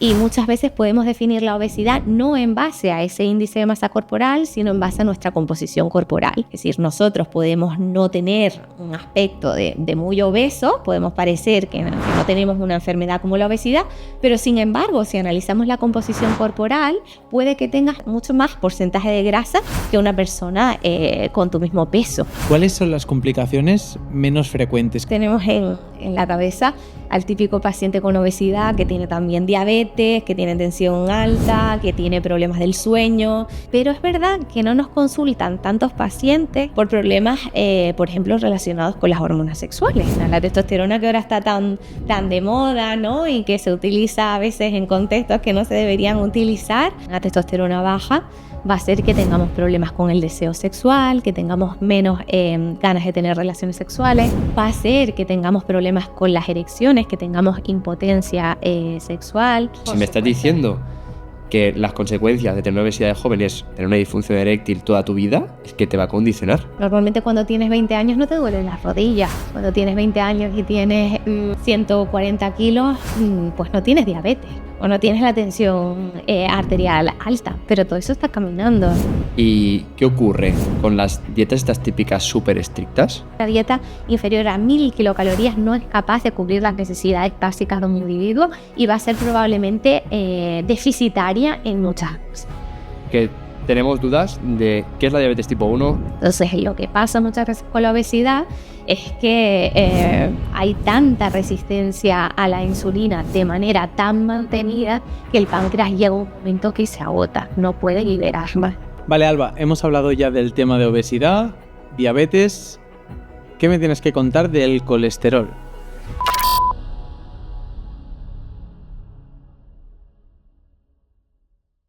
Y muchas veces podemos definir la obesidad no en base a ese índice de masa corporal, sino en base a nuestra composición corporal. Es decir, nosotros podemos no tener un aspecto de muy obeso, podemos parecer que no tenemos una enfermedad como la obesidad, pero sin embargo, si analizamos la composición corporal, puede que tengas mucho más porcentaje de grasa que una persona con tu mismo peso. ¿Cuáles son las complicaciones menos frecuentes? Tenemos en la cabeza al típico paciente con obesidad que tiene también diabetes, que tiene tensión alta, que tiene problemas del sueño, pero es verdad que no nos consultan tantos pacientes por problemas, por ejemplo, relacionados con las hormonas sexuales. La testosterona que ahora está tan de moda, ¿no? Y que se utiliza a veces en contextos que no se deberían utilizar. La testosterona baja va a hacer que tengamos problemas con el deseo sexual, que tengamos menos ganas de tener relaciones sexuales, va a hacer que tengamos problemas con las erecciones, que tengamos impotencia sexual. Si me estás diciendo que las consecuencias de tener obesidad de joven es tener una disfunción eréctil toda tu vida, es que te va a condicionar. Normalmente cuando tienes 20 años no te duelen las rodillas. Cuando tienes 20 años y tienes 140 kilos, pues no tienes diabetes o no tienes la tensión arterial alta, pero todo eso está caminando. ¿Y qué ocurre con las dietas estas típicas súper estrictas? La dieta inferior a 1000 kilocalorías no es capaz de cubrir las necesidades básicas de un individuo y va a ser probablemente deficitaria en muchas cosas. Que tenemos dudas de qué es la diabetes tipo 1. Entonces, lo que pasa muchas veces con la obesidad es que hay tanta resistencia a la insulina de manera tan mantenida que el páncreas llega a un momento que se agota, no puede liberar más. Vale, Alba, hemos hablado ya del tema de obesidad, diabetes. ¿Qué me tienes que contar del colesterol?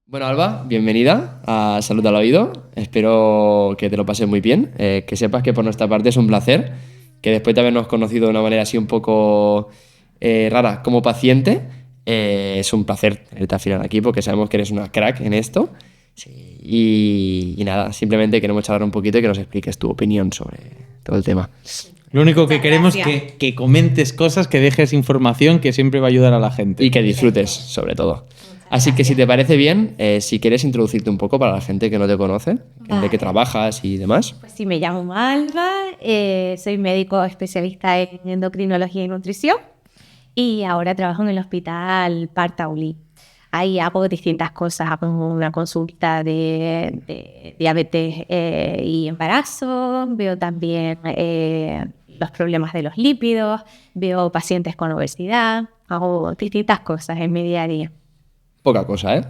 Bueno, Alba, bienvenida a Salud al Oído. Espero que te lo pases muy bien. Que sepas que por nuestra parte es un placer, que después de habernos conocido de una manera así un poco rara como paciente, es un placer tenerte al final aquí porque sabemos que eres una crack en esto. Sí, y nada, simplemente queremos charlar un poquito y que nos expliques tu opinión sobre todo el tema. Lo único que queremos es que comentes cosas, que dejes información que siempre va a ayudar a la gente. Y que disfrutes, sobre todo. Así que si te parece bien, si quieres introducirte un poco para la gente que no te conoce, de qué trabajas y demás. Pues sí, me llamo Alba, soy médico especialista en endocrinología y nutrición y ahora trabajo en el hospital Partaulí. Ahí hago distintas cosas, hago una consulta de diabetes y embarazo, veo también los problemas de los lípidos, veo pacientes con obesidad, hago distintas cosas en mi día a día. Poca cosa, ¿eh?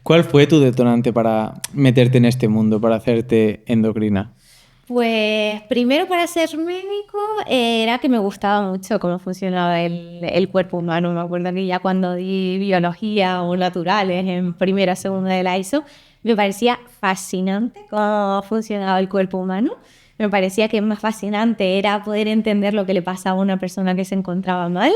¿Cuál fue tu detonante para meterte en este mundo, para hacerte endocrina? Pues primero, para ser médico era que me gustaba mucho cómo funcionaba el cuerpo humano. Me acuerdo que ya cuando di biología o naturales en primera o segunda de la ESO, me parecía fascinante cómo funcionaba el cuerpo humano. Me parecía que más fascinante era poder entender lo que le pasa a una persona que se encontraba mal.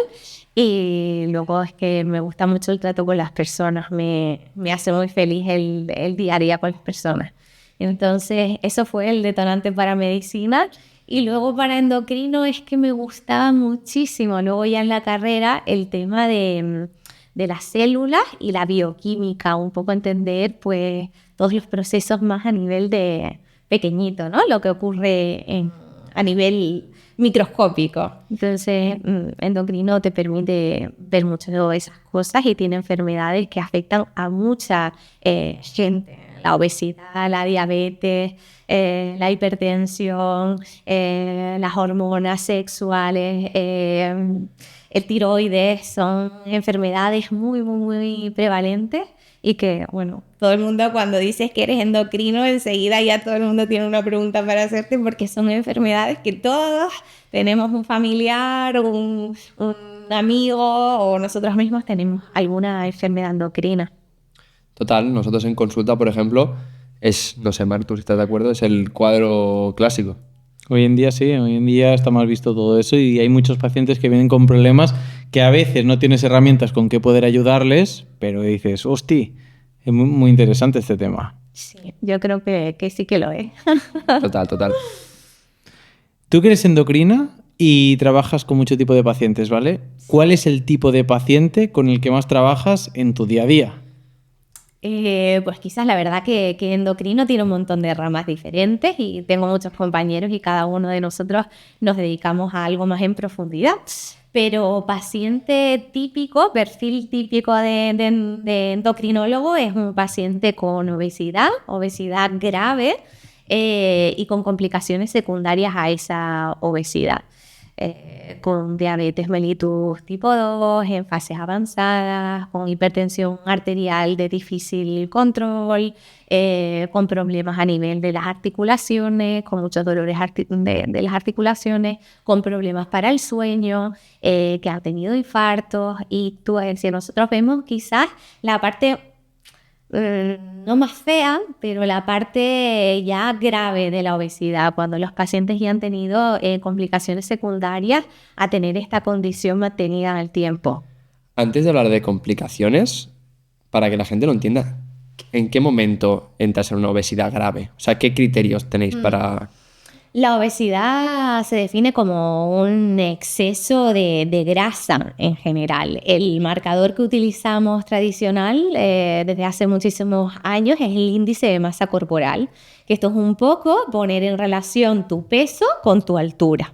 Y luego es que me gusta mucho el trato con las personas, me hace muy feliz el día a día con las personas. Entonces eso fue el detonante para medicina. Y luego para endocrino es que me gustaba muchísimo, luego ya en la carrera, el tema de las células y la bioquímica, un poco entender pues todos los procesos más a nivel de pequeñito, ¿no? Lo que ocurre a nivel microscópico. Entonces, endocrino te permite ver mucho de esas cosas y tiene enfermedades que afectan a mucha gente. La obesidad, la diabetes, la hipertensión, las hormonas sexuales, el tiroides, son enfermedades muy, muy, muy prevalentes. Y que, bueno, todo el mundo cuando dices que eres endocrino, enseguida ya todo el mundo tiene una pregunta para hacerte porque son enfermedades que todos tenemos un familiar, un amigo o nosotros mismos tenemos alguna enfermedad endocrina. Total, nosotros en consulta, por ejemplo, no sé, Marc, tú si estás de acuerdo, es el cuadro clásico. Hoy en día sí, hoy en día está mal visto todo eso y hay muchos pacientes que vienen con problemas que a veces no tienes herramientas con que poder ayudarles, pero dices, hostia, es muy, muy interesante este tema. Sí, yo creo que sí que lo es. Total. Tú que eres endocrina, y trabajas con mucho tipo de pacientes, ¿vale? ¿Cuál es el tipo de paciente con el que más trabajas en tu día a día? Pues quizás la verdad que endocrino tiene un montón de ramas diferentes y tengo muchos compañeros y cada uno de nosotros nos dedicamos a algo más en profundidad. Pero paciente típico, perfil típico de endocrinólogo es un paciente con obesidad grave y con complicaciones secundarias a esa obesidad. Con diabetes mellitus tipo 2 en fases avanzadas, con hipertensión arterial de difícil control, con problemas a nivel de las articulaciones, con muchos dolores de las articulaciones, con problemas para el sueño, que han tenido infartos. Y si nosotros vemos quizás la parte no más fea, pero la parte ya grave de la obesidad, cuando los pacientes ya han tenido complicaciones secundarias a tener esta condición mantenida en el tiempo. Antes de hablar de complicaciones, para que la gente lo entienda, ¿en qué momento entras en una obesidad grave? O sea, ¿qué criterios tenéis para...? La obesidad se define como un exceso de grasa en general. El marcador que utilizamos tradicional desde hace muchísimos años es el índice de masa corporal, que esto es un poco poner en relación tu peso con tu altura.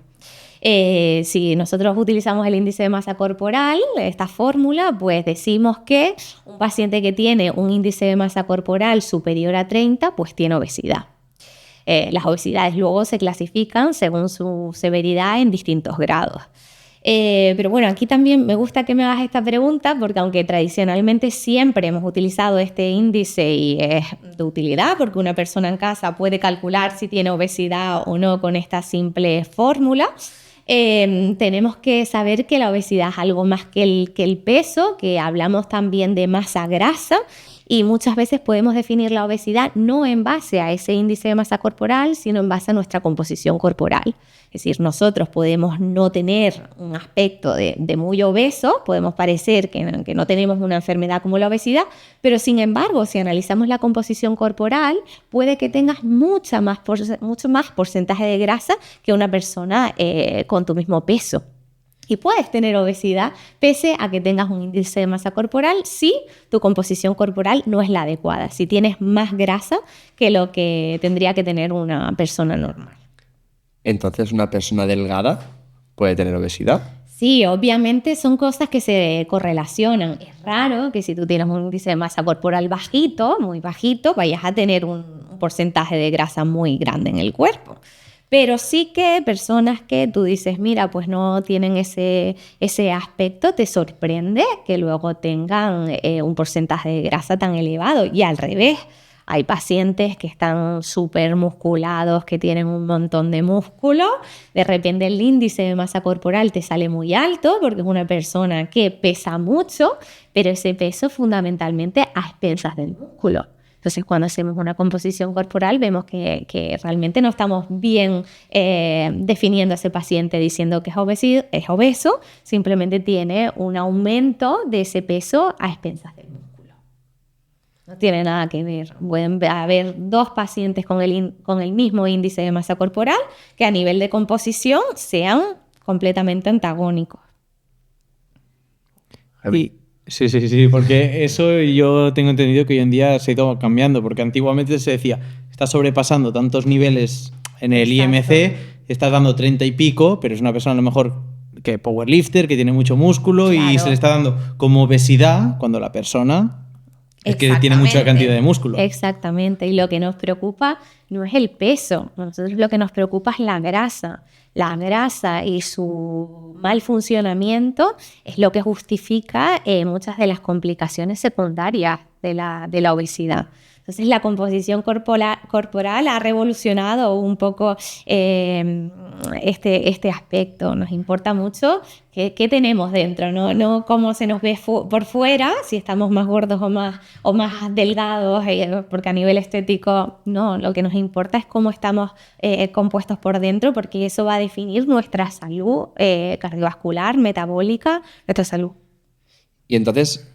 Si nosotros utilizamos el índice de masa corporal, esta fórmula, pues decimos que un paciente que tiene un índice de masa corporal superior a 30, pues tiene obesidad. Las obesidades luego se clasifican según su severidad en distintos grados. Pero bueno, aquí también me gusta que me hagas esta pregunta porque aunque tradicionalmente siempre hemos utilizado este índice y es de utilidad porque una persona en casa puede calcular si tiene obesidad o no con esta simple fórmula, tenemos que saber que la obesidad es algo más que el peso, que hablamos también de masa grasa. Y muchas veces podemos definir la obesidad no en base a ese índice de masa corporal, sino en base a nuestra composición corporal. Es decir, nosotros podemos no tener un aspecto de muy obeso, podemos parecer que no tenemos una enfermedad como la obesidad, pero sin embargo, si analizamos la composición corporal, puede que tengas mucho más porcentaje de grasa que una persona con tu mismo peso. Y puedes tener obesidad pese a que tengas un índice de masa corporal si tu composición corporal no es la adecuada, si tienes más grasa que lo que tendría que tener una persona normal. Entonces, ¿una persona delgada puede tener obesidad? Sí, obviamente son cosas que se correlacionan. Es raro que si tú tienes un índice de masa corporal bajito, muy bajito, vayas a tener un porcentaje de grasa muy grande en el cuerpo. Pero sí que personas que tú dices, mira, pues no tienen ese aspecto, te sorprende que luego tengan un porcentaje de grasa tan elevado. Y al revés, hay pacientes que están súper musculados, que tienen un montón de músculo. De repente el índice de masa corporal te sale muy alto porque es una persona que pesa mucho, pero ese peso fundamentalmente a expensas del músculo. Entonces, cuando hacemos una composición corporal, vemos que realmente no estamos bien definiendo a ese paciente diciendo que es obeso, simplemente tiene un aumento de ese peso a expensas del músculo. No tiene nada que ver. Pueden haber dos pacientes con el mismo índice de masa corporal que a nivel de composición sean completamente antagónicos. Sí, porque eso yo tengo entendido que hoy en día se ha ido cambiando, porque antiguamente se decía, estás sobrepasando tantos niveles en el IMC, estás dando 30 y pico, pero es una persona a lo mejor que powerlifter, que tiene mucho músculo y se le está dando como obesidad cuando la persona es que tiene mucha cantidad de músculo. Exactamente, y lo que nos preocupa no es el peso, a nosotros lo que nos preocupa es la grasa. La grasa y su mal funcionamiento es lo que justifica muchas de las complicaciones secundarias de la obesidad. Entonces la composición corporal ha revolucionado un poco este aspecto. Nos importa mucho qué tenemos dentro, no cómo se nos ve por fuera, si estamos más gordos o más delgados, porque a nivel estético no, lo que nos importa es cómo estamos compuestos por dentro, porque eso va a definir nuestra salud cardiovascular, metabólica, nuestra salud. Y entonces,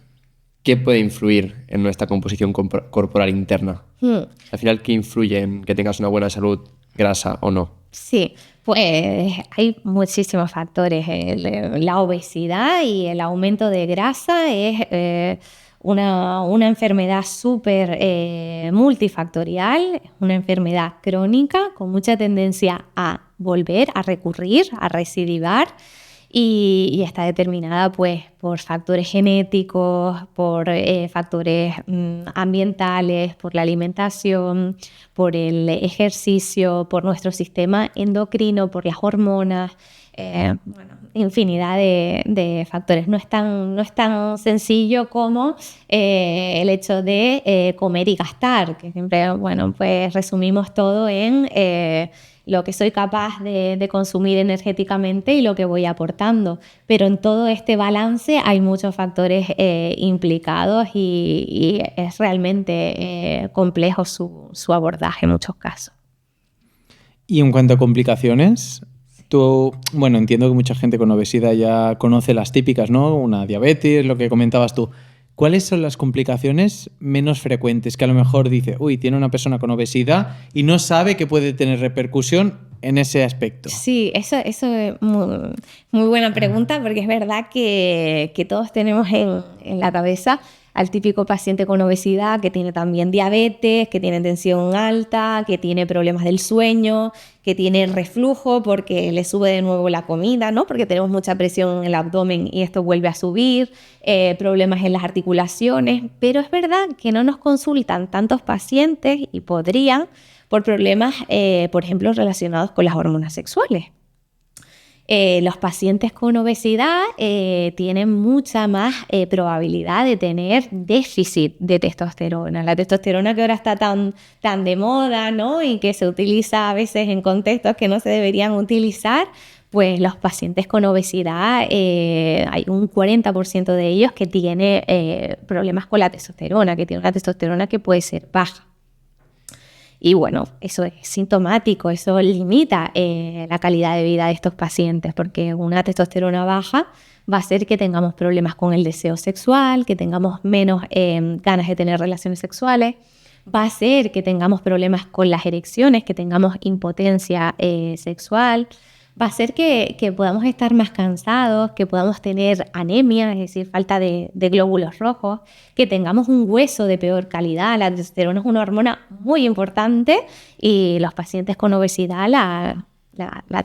¿qué puede influir en nuestra composición corporal interna? Al final, ¿qué influye en que tengas una buena salud, grasa o no? Sí, pues hay muchísimos factores. La obesidad y el aumento de grasa es una enfermedad súper multifactorial, una enfermedad crónica con mucha tendencia a volver, a recurrir, a recidivar. Y está determinada pues por factores genéticos, por factores ambientales, por la alimentación, por el ejercicio, por nuestro sistema endocrino, por las hormonas, infinidad de factores. No es tan sencillo como el hecho de comer y gastar, que siempre, pues resumimos todo en lo que soy capaz de consumir energéticamente y lo que voy aportando. Pero en todo este balance hay muchos factores implicados y es realmente complejo su abordaje en muchos casos. Y en cuanto a complicaciones, tú, entiendo que mucha gente con obesidad ya conoce las típicas, ¿no? Una diabetes, lo que comentabas tú. ¿Cuáles son las complicaciones menos frecuentes que a lo mejor dice, tiene una persona con obesidad y no sabe que puede tener repercusión en ese aspecto? Sí, eso es muy buena pregunta, porque es verdad que todos tenemos en la cabeza al típico paciente con obesidad que tiene también diabetes, que tiene tensión alta, que tiene problemas del sueño, que tiene reflujo porque le sube de nuevo la comida, ¿no? Porque tenemos mucha presión en el abdomen y esto vuelve a subir, problemas en las articulaciones, pero es verdad que no nos consultan tantos pacientes y podrían por problemas, por ejemplo, relacionados con las hormonas sexuales. Los pacientes con obesidad tienen mucha más probabilidad de tener déficit de testosterona. La testosterona que ahora está tan de moda, ¿no? Y que se utiliza a veces en contextos que no se deberían utilizar, pues los pacientes con obesidad, hay un 40% de ellos que tiene problemas con la testosterona, que tiene una testosterona que puede ser baja. Y eso es sintomático, eso limita la calidad de vida de estos pacientes, porque una testosterona baja va a hacer que tengamos problemas con el deseo sexual, que tengamos menos ganas de tener relaciones sexuales, va a hacer que tengamos problemas con las erecciones, que tengamos impotencia sexual, va a hacer que podamos estar más cansados, que podamos tener anemia, es decir, falta de glóbulos rojos, que tengamos un hueso de peor calidad. La testosterona es una hormona muy importante y los pacientes con obesidad la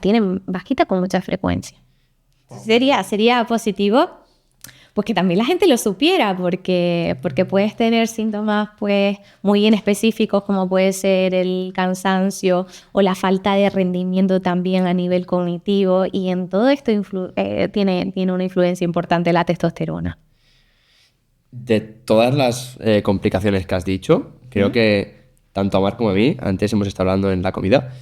tienen bajita con mucha frecuencia. Sería positivo pues que también la gente lo supiera, porque puedes tener síntomas pues muy bien específicos, como puede ser el cansancio o la falta de rendimiento también a nivel cognitivo, y en todo esto tiene una influencia importante la testosterona. De todas las complicaciones que has dicho, creo que tanto a Mar como a mí, antes hemos estado hablando en la comida,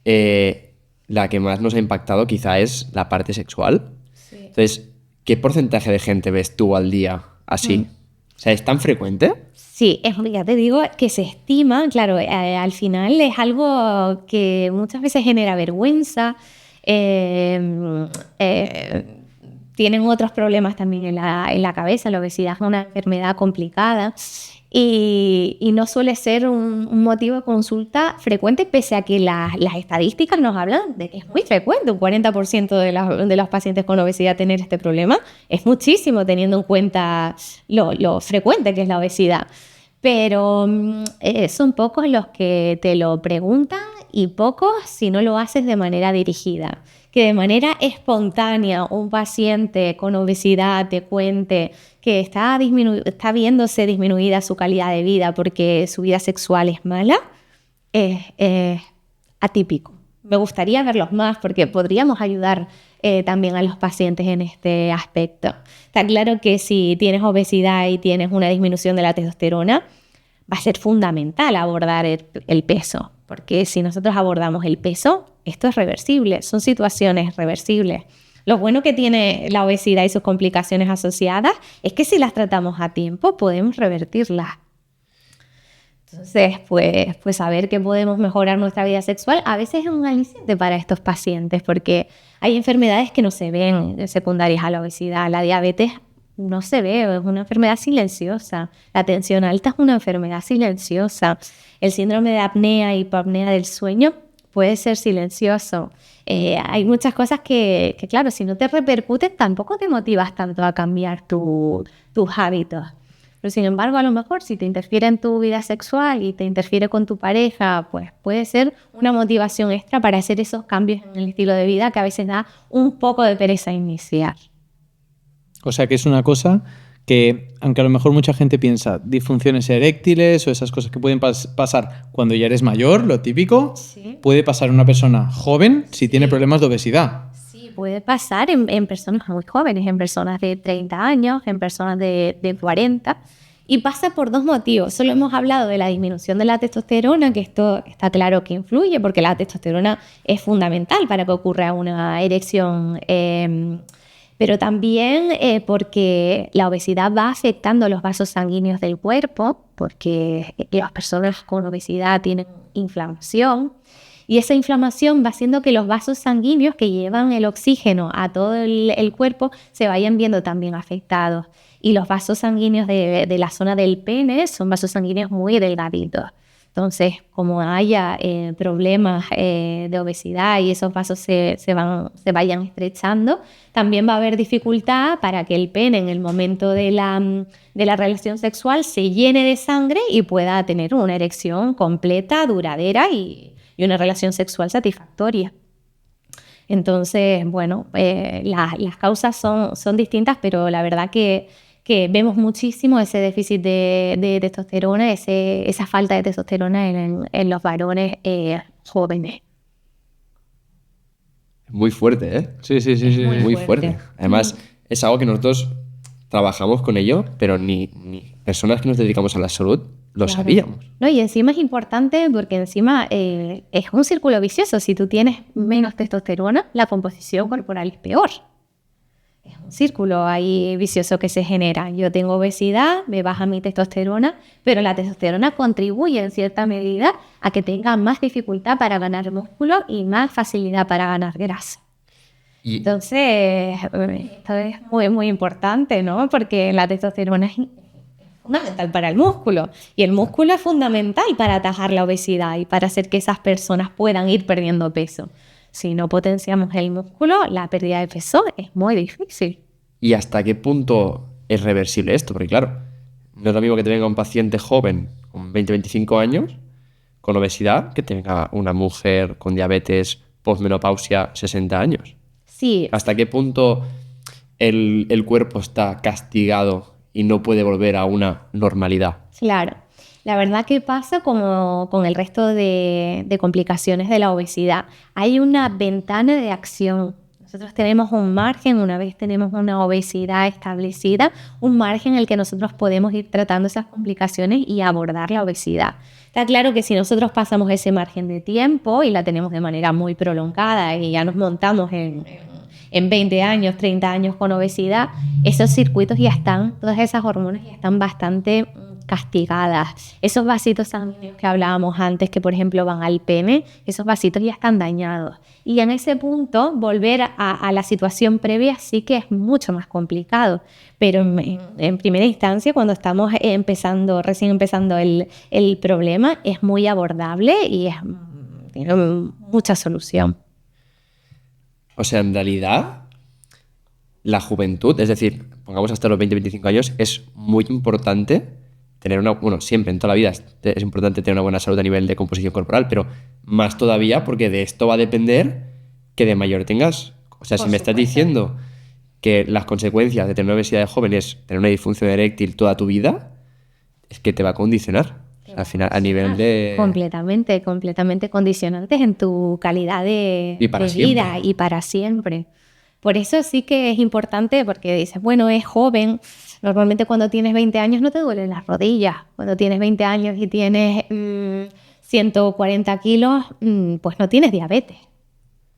la que más nos ha impactado quizá es la parte sexual. Sí. Entonces, ¿qué porcentaje de gente ves tú al día así? O sea, ¿es tan frecuente? Sí, ya te digo que se estima, claro, al final es algo que muchas veces genera vergüenza, tienen otros problemas también en la cabeza. La obesidad es una enfermedad complicada y no suele ser un motivo de consulta frecuente, pese a que las estadísticas nos hablan de que es muy frecuente. Un 40% de los pacientes con obesidad tener este problema es muchísimo, teniendo en cuenta lo frecuente que es la obesidad. Pero son pocos los que te lo preguntan y pocos si no lo haces de manera dirigida. Que de manera espontánea un paciente con obesidad te cuente que está viéndose disminuida su calidad de vida porque su vida sexual es mala, es atípico. Me gustaría verlos más porque podríamos ayudar también a los pacientes en este aspecto. Está claro que si tienes obesidad y tienes una disminución de la testosterona, va a ser fundamental abordar el peso, porque si nosotros abordamos el peso, esto es reversible, son situaciones reversibles. Lo bueno que tiene la obesidad y sus complicaciones asociadas es que si las tratamos a tiempo podemos revertirlas. Entonces, pues saber que podemos mejorar nuestra vida sexual a veces es un aliciente para estos pacientes, porque hay enfermedades que no se ven secundarias a la obesidad. La diabetes no se ve, es una enfermedad silenciosa. La tensión alta es una enfermedad silenciosa. El síndrome de apnea y hipopnea del sueño puede ser silencioso. Hay muchas cosas que, claro, si no te repercuten, tampoco te motivas tanto a cambiar tus hábitos. Pero sin embargo, a lo mejor si te interfiere en tu vida sexual y te interfiere con tu pareja, pues puede ser una motivación extra para hacer esos cambios en el estilo de vida que a veces da un poco de pereza iniciar. O sea que es una cosa que, aunque a lo mejor mucha gente piensa disfunciones eréctiles o esas cosas que pueden pasar cuando ya eres mayor, lo típico, Sí. puede pasar en una persona joven si tiene problemas de obesidad. Sí, puede pasar en personas muy jóvenes, en personas de 30 años, en personas de 40. Y pasa por dos motivos. Solo hemos hablado de la disminución de la testosterona, que esto está claro que influye, porque la testosterona es fundamental para que ocurra una erección. Pero también porque la obesidad va afectando los vasos sanguíneos del cuerpo, porque las personas con obesidad tienen inflamación. Y esa inflamación va haciendo que los vasos sanguíneos que llevan el oxígeno a todo el cuerpo se vayan viendo también afectados. Y los vasos sanguíneos de la zona del pene son vasos sanguíneos muy delgaditos. Entonces, como haya problemas de obesidad y esos vasos se vayan estrechando, también va a haber dificultad para que el pene en el momento de la relación sexual se llene de sangre y pueda tener una erección completa, duradera y una relación sexual satisfactoria. Entonces, bueno, las causas son distintas, pero la verdad que vemos muchísimo ese déficit de testosterona, esa falta de testosterona en los varones jóvenes. Muy fuerte, ¿eh? Sí. Muy fuerte. Además, es algo que nosotros trabajamos con ello, pero ni personas que nos dedicamos a la salud lo sabíamos. No, y encima es importante porque encima es un círculo vicioso. Si tú tienes menos testosterona, la composición corporal es peor. Es un círculo ahí vicioso que se genera. Yo tengo obesidad, me baja mi testosterona, pero la testosterona contribuye en cierta medida a que tenga más dificultad para ganar músculo y más facilidad para ganar grasa. Entonces, esto es muy, muy importante, ¿no? Porque la testosterona es fundamental para el músculo y el músculo es fundamental para atajar la obesidad y para hacer que esas personas puedan ir perdiendo peso. Si no potenciamos el músculo, la pérdida de peso es muy difícil. ¿Y hasta qué punto es reversible esto? Porque claro, no es lo mismo que te venga un paciente joven con 20-25 años con obesidad que te venga una mujer con diabetes, posmenopausia, 60 años. Sí. ¿Hasta qué punto el cuerpo está castigado y no puede volver a una normalidad? Claro. La verdad que pasa como con el resto de complicaciones de la obesidad. Hay una ventana de acción. Nosotros tenemos un margen, una vez tenemos una obesidad establecida, un margen en el que nosotros podemos ir tratando esas complicaciones y abordar la obesidad. Está claro que si nosotros pasamos ese margen de tiempo y la tenemos de manera muy prolongada y ya nos montamos en 20 años, 30 años con obesidad, esos circuitos ya están, todas esas hormonas ya están bastante castigadas. Esos vasitos sanguíneos que hablábamos antes, que por ejemplo van al pene, esos vasitos ya están dañados. Y en ese punto, volver a la situación previa sí que es mucho más complicado. Pero en primera instancia, cuando estamos recién empezando el problema, es muy abordable y tiene mucha solución. O sea, en realidad, la juventud, es decir, pongamos hasta los 20-25 años, es muy importante tener siempre en toda la vida es importante tener una buena salud a nivel de composición corporal, pero más todavía porque de esto va a depender que de mayor tengas. O sea, si me estás diciendo que las consecuencias de tener una obesidad de joven es tener una disfunción eréctil toda tu vida, es que te va a condicionar. Al final, a nivel de... Completamente condicionantes en tu calidad de vida y para siempre. Por eso sí que es importante, porque dices, bueno, es joven. Normalmente cuando tienes 20 años no te duelen las rodillas. Cuando tienes 20 años y tienes 140 kilos, pues no tienes diabetes,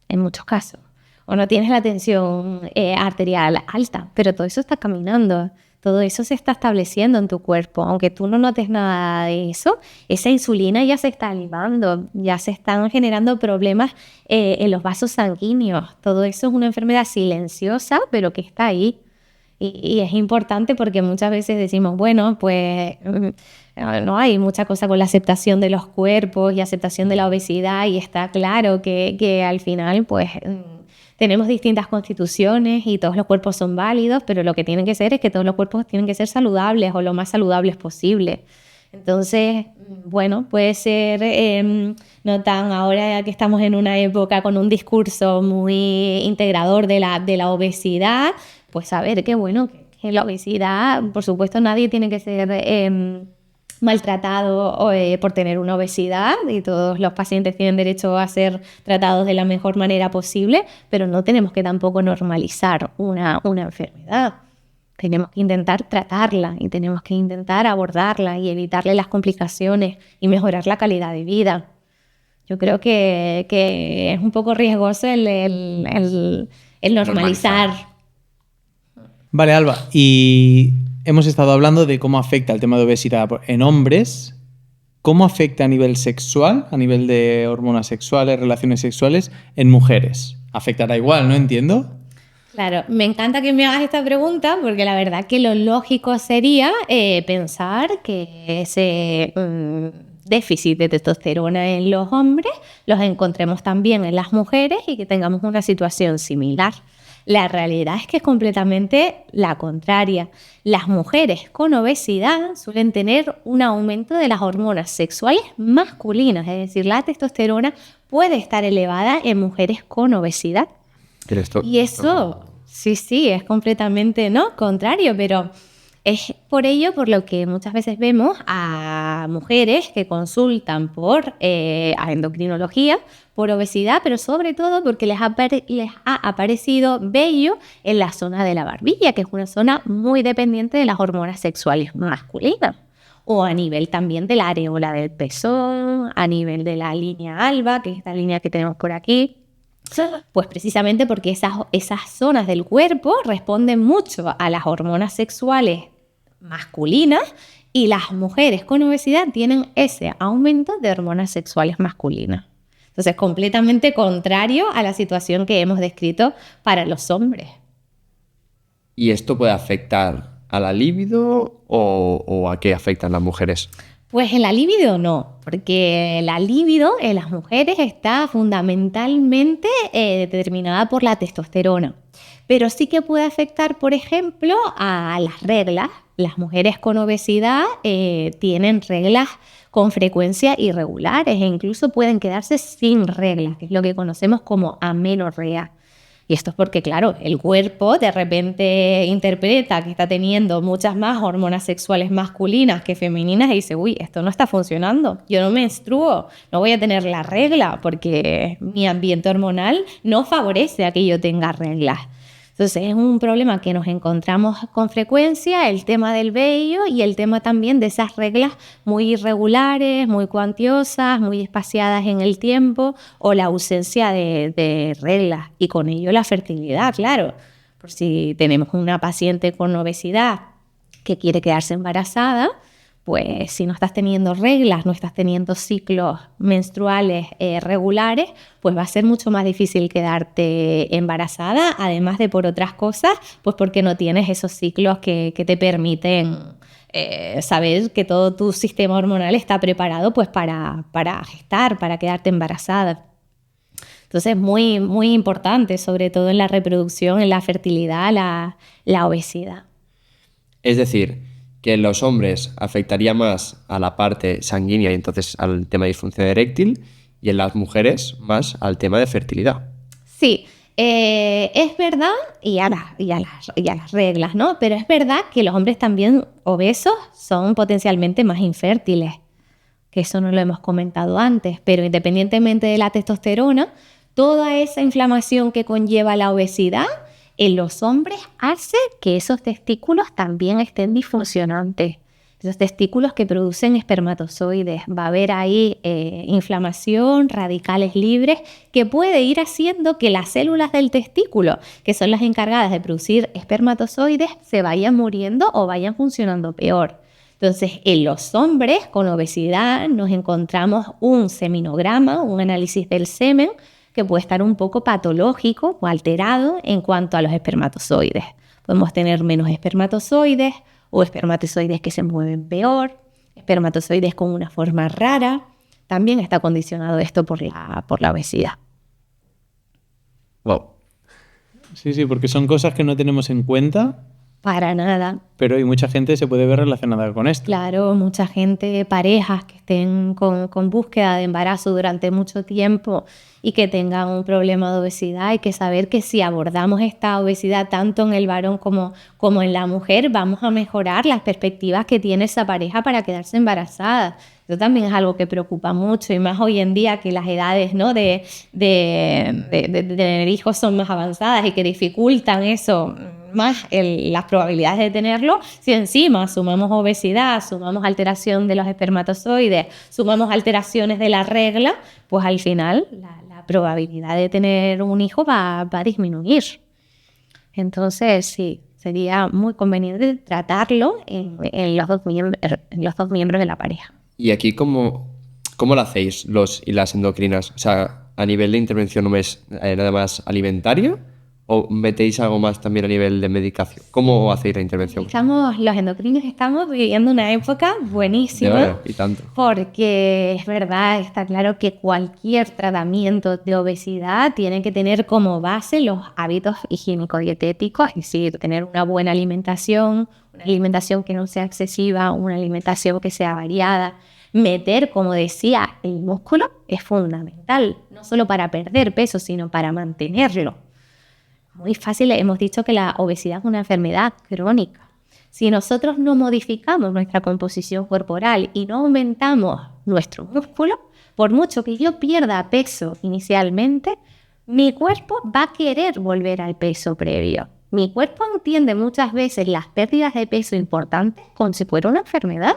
en muchos casos. O no tienes la tensión arterial alta, pero todo eso está caminando. Todo eso se está estableciendo en tu cuerpo. Aunque tú no notes nada de eso, esa insulina ya se está elevando, ya se están generando problemas en los vasos sanguíneos. Todo eso es una enfermedad silenciosa, pero que está ahí. Y es importante porque muchas veces decimos, bueno, pues no hay mucha cosa con la aceptación de los cuerpos y aceptación de la obesidad, y está claro que al final pues tenemos distintas constituciones y todos los cuerpos son válidos, pero lo que tienen que ser es que todos los cuerpos tienen que ser saludables o lo más saludables posible. Entonces, bueno, puede ser no tan ahora que estamos en una época con un discurso muy integrador de la obesidad, pues saber que bueno, que la obesidad, por supuesto, nadie tiene que ser maltratado por tener una obesidad, y todos los pacientes tienen derecho a ser tratados de la mejor manera posible, pero no tenemos que tampoco normalizar una enfermedad. Tenemos que intentar tratarla y tenemos que intentar abordarla y evitarle las complicaciones y mejorar la calidad de vida. Yo creo que es un poco riesgoso el normalizar. Vale, Alba, y hemos estado hablando de cómo afecta el tema de obesidad en hombres. ¿Cómo afecta a nivel sexual, a nivel de hormonas sexuales, relaciones sexuales, en mujeres? ¿Afectará igual, no entiendo? Claro, me encanta que me hagas esta pregunta porque la verdad que lo lógico sería pensar que ese déficit de testosterona en los hombres los encontremos también en las mujeres y que tengamos una situación similar. La realidad es que es completamente la contraria. Las mujeres con obesidad suelen tener un aumento de las hormonas sexuales masculinas, es decir, la testosterona puede estar elevada en mujeres con obesidad. Y eso, sí, es completamente contrario, pero es por ello por lo que muchas veces vemos a mujeres que consultan a endocrinología por obesidad, pero sobre todo porque les ha aparecido vello en la zona de la barbilla, que es una zona muy dependiente de las hormonas sexuales masculinas. O a nivel también de la areola del pezón, a nivel de la línea alba, que es esta línea que tenemos por aquí. Pues precisamente porque esas zonas del cuerpo responden mucho a las hormonas sexuales masculinas, y las mujeres con obesidad tienen ese aumento de hormonas sexuales masculinas. Entonces, completamente contrario a la situación que hemos descrito para los hombres. ¿Y esto puede afectar a la libido o a qué afectan las mujeres? Pues en la libido no, porque la libido en las mujeres está fundamentalmente determinada por la testosterona. Pero sí que puede afectar, por ejemplo, a las reglas. Las mujeres con obesidad tienen reglas con frecuencia irregulares e incluso pueden quedarse sin reglas, que es lo que conocemos como amenorrea. Y esto es porque, claro, el cuerpo de repente interpreta que está teniendo muchas más hormonas sexuales masculinas que femeninas y dice, uy, esto no está funcionando, yo no menstruo, no voy a tener la regla porque mi ambiente hormonal no favorece a que yo tenga reglas. Entonces es un problema que nos encontramos con frecuencia, el tema del vello y el tema también de esas reglas muy irregulares, muy cuantiosas, muy espaciadas en el tiempo, o la ausencia de reglas y con ello la fertilidad, claro. Por si tenemos una paciente con obesidad que quiere quedarse embarazada, pues si no estás teniendo reglas, no estás teniendo ciclos menstruales regulares, pues va a ser mucho más difícil quedarte embarazada, además de por otras cosas, pues porque no tienes esos ciclos que te permiten saber que todo tu sistema hormonal está preparado pues para gestar, para quedarte embarazada. Entonces es muy, muy importante, sobre todo en la reproducción, en la fertilidad, la obesidad. Es decir, que en los hombres afectaría más a la parte sanguínea y entonces al tema de disfunción eréctil, y en las mujeres más al tema de fertilidad. Sí, es verdad, y a las reglas, ¿no? Pero es verdad que los hombres también obesos son potencialmente más infértiles, que eso no lo hemos comentado antes, pero independientemente de la testosterona, toda esa inflamación que conlleva la obesidad en los hombres hace que esos testículos también estén disfuncionantes. Esos testículos que producen espermatozoides. Va a haber ahí inflamación, radicales libres, que puede ir haciendo que las células del testículo, que son las encargadas de producir espermatozoides, se vayan muriendo o vayan funcionando peor. Entonces, en los hombres con obesidad nos encontramos un seminograma, un análisis del semen, que puede estar un poco patológico o alterado en cuanto a los espermatozoides. Podemos tener menos espermatozoides o espermatozoides que se mueven peor, espermatozoides con una forma rara. También está condicionado esto por la obesidad. Wow. Sí, porque son cosas que no tenemos en cuenta, Para nada. pero hay mucha gente que se puede ver relacionada con esto. Claro, mucha gente, parejas que estén con búsqueda de embarazo durante mucho tiempo y que tengan un problema de obesidad, hay que saber que si abordamos esta obesidad tanto en el varón como en la mujer, vamos a mejorar las perspectivas que tiene esa pareja para quedarse embarazada. Eso también es algo que preocupa mucho, y más hoy en día que las edades, ¿no?, de tener hijos son más avanzadas y que dificultan eso más las probabilidades de tenerlo. Si encima sumamos obesidad, sumamos alteración de los espermatozoides, sumamos alteraciones de la regla, pues al final la probabilidad de tener un hijo va a disminuir. Entonces, sí, sería muy conveniente tratarlo en los dos miembros de la pareja. ¿Y aquí cómo lo hacéis los y las endocrinas? O sea, a nivel de intervención, ¿no es nada más alimentario? ¿O metéis algo más también a nivel de medicación? ¿Cómo hacéis la intervención? Los endocrinos estamos viviendo una época buenísima. Y tanto. Porque es verdad, está claro que cualquier tratamiento de obesidad tiene que tener como base los hábitos higiénico-dietéticos, es decir, tener una buena alimentación, una alimentación que no sea excesiva, una alimentación que sea variada. Meter, como decía, el músculo es fundamental, no solo para perder peso, sino para mantenerlo. Muy fácil, hemos dicho que la obesidad es una enfermedad crónica. Si nosotros no modificamos nuestra composición corporal y no aumentamos nuestro músculo, por mucho que yo pierda peso inicialmente, mi cuerpo va a querer volver al peso previo. Mi cuerpo entiende muchas veces las pérdidas de peso importantes como si fuera una enfermedad.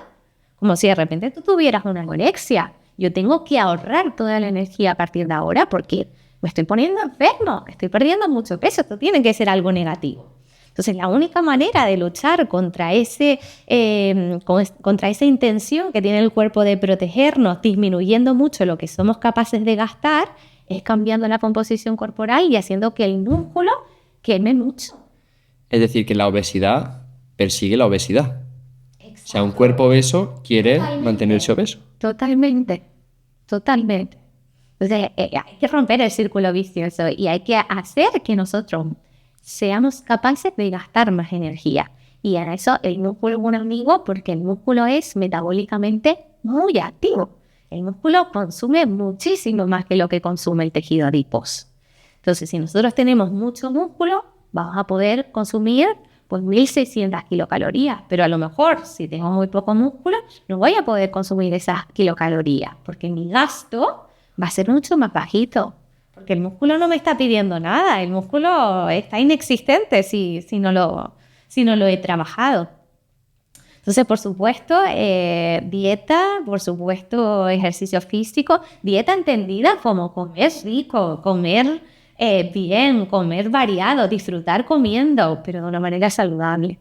Como si de repente tú tuvieras una anorexia. Yo tengo que ahorrar toda la energía a partir de ahora porque me estoy poniendo enfermo, estoy perdiendo mucho peso, esto tiene que ser algo negativo. Entonces, la única manera de luchar contra esa intención que tiene el cuerpo de protegernos, disminuyendo mucho lo que somos capaces de gastar, es cambiando la composición corporal y haciendo que el músculo queme mucho. Es decir, que la obesidad persigue la obesidad. Exacto. O sea, un cuerpo obeso quiere mantenerse obeso. Totalmente. Entonces, hay que romper el círculo vicioso y hay que hacer que nosotros seamos capaces de gastar más energía. Y en eso el músculo es un amigo porque el músculo es metabólicamente muy activo. El músculo consume muchísimo más que lo que consume el tejido adiposo. Entonces, si nosotros tenemos mucho músculo, vamos a poder consumir pues 1.600 kilocalorías. Pero a lo mejor, si tengo muy poco músculo, no voy a poder consumir esas kilocalorías porque mi gasto va a ser mucho más bajito, porque el músculo no me está pidiendo nada, el músculo está inexistente si no lo he trabajado. Entonces, por supuesto, dieta, por supuesto, ejercicio físico, dieta entendida como comer rico, comer bien, comer variado, disfrutar comiendo, pero de una manera saludable.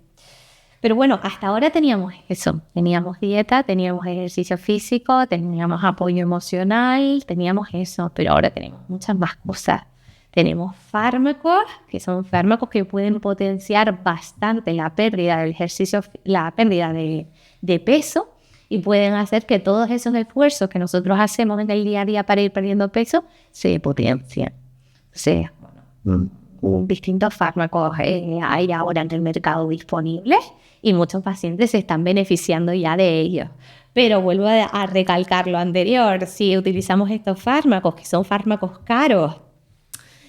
Pero bueno, hasta ahora teníamos eso, teníamos dieta, teníamos ejercicio físico, teníamos apoyo emocional, teníamos eso, pero ahora tenemos muchas más cosas. Tenemos fármacos, que son fármacos que pueden potenciar bastante la pérdida del ejercicio, la pérdida de peso, y pueden hacer que todos esos esfuerzos que nosotros hacemos en el día a día para ir perdiendo peso se potencien. O sea, distintos fármacos hay ahora en el mercado disponibles y muchos pacientes se están beneficiando ya de ellos. Pero vuelvo a recalcar lo anterior, si utilizamos estos fármacos, que son fármacos caros,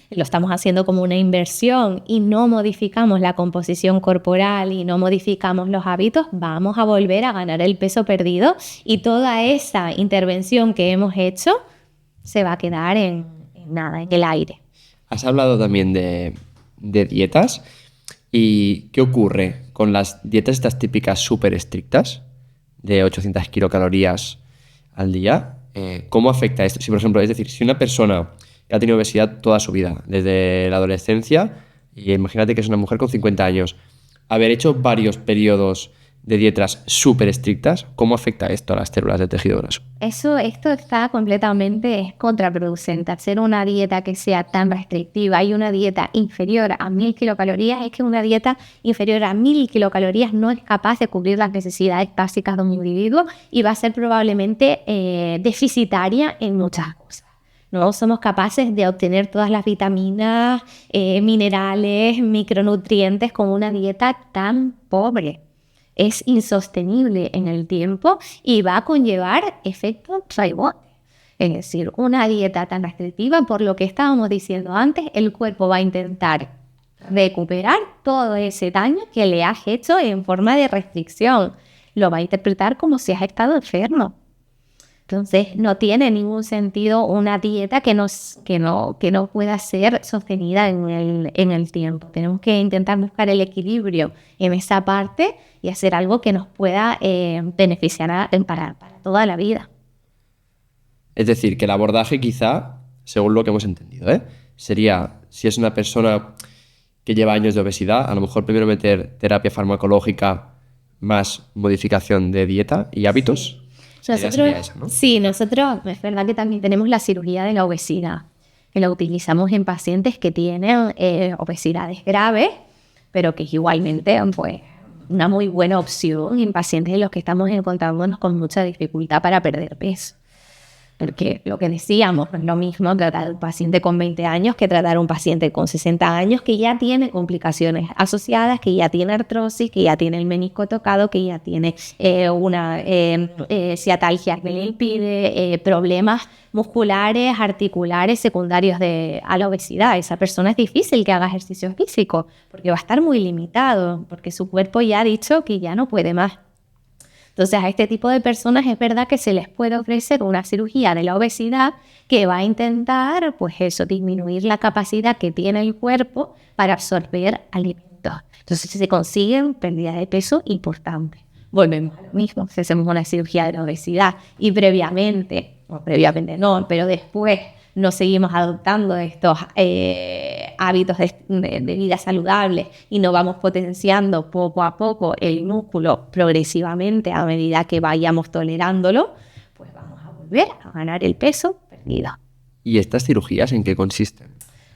lo estamos haciendo como una inversión y no modificamos la composición corporal y no modificamos los hábitos, vamos a volver a ganar el peso perdido y toda esa intervención que hemos hecho se va a quedar en nada, en el aire. Has hablado también de dietas. ¿Y qué ocurre con las dietas estas típicas súper estrictas de 800 kilocalorías al día? ¿Cómo afecta esto? Si, por ejemplo, es decir, si una persona que ha tenido obesidad toda su vida, desde la adolescencia, y imagínate que es una mujer con 50 años, haber hecho varios periodos de dietas súper estrictas, ¿cómo afecta esto a las células del tejido graso? Esto está completamente contraproducente. Hacer una dieta que sea tan restrictiva y una dieta inferior a 1000 kilocalorías, es que una dieta inferior a 1000 kilocalorías no es capaz de cubrir las necesidades básicas de un individuo y va a ser probablemente deficitaria en muchas cosas. No somos capaces de obtener todas las vitaminas, minerales, micronutrientes con una dieta tan pobre. Es insostenible en el tiempo y va a conllevar efectos rebote. Es decir, una dieta tan restrictiva, por lo que estábamos diciendo antes, el cuerpo va a intentar recuperar todo ese daño que le has hecho en forma de restricción. Lo va a interpretar como si has estado enfermo. Entonces, no tiene ningún sentido una dieta que no pueda ser sostenida en el tiempo. Tenemos que intentar buscar el equilibrio en esa parte y hacer algo que nos pueda beneficiar para toda la vida. Es decir, que el abordaje quizá, según lo que hemos entendido, sería, si es una persona que lleva años de obesidad, a lo mejor primero meter terapia farmacológica más modificación de dieta y hábitos. Nosotros, es verdad que también tenemos la cirugía de la obesidad, que la utilizamos en pacientes que tienen obesidades graves, pero que es igualmente pues, una muy buena opción en pacientes en los que estamos encontrándonos con mucha dificultad para perder peso. Porque lo que decíamos, no es lo mismo tratar a un paciente con 20 años que tratar a un paciente con 60 años que ya tiene complicaciones asociadas, que ya tiene artrosis, que ya tiene el menisco tocado, que ya tiene una ciatalgia que le impide, problemas musculares, articulares secundarios a la obesidad. Esa persona es difícil que haga ejercicio físico porque va a estar muy limitado, porque su cuerpo ya ha dicho que ya no puede más. Entonces, a este tipo de personas es verdad que se les puede ofrecer una cirugía de la obesidad que va a intentar, pues eso, disminuir la capacidad que tiene el cuerpo para absorber alimentos. Entonces, se consiguen pérdida de peso importante. Volvemos a lo mismo, si hacemos una cirugía de la obesidad y previamente no, pero después no seguimos adoptando estos hábitos de vida saludables y no vamos potenciando poco a poco el músculo progresivamente a medida que vayamos tolerándolo, pues vamos a volver a ganar el peso perdido. ¿Y estas cirugías en qué consisten?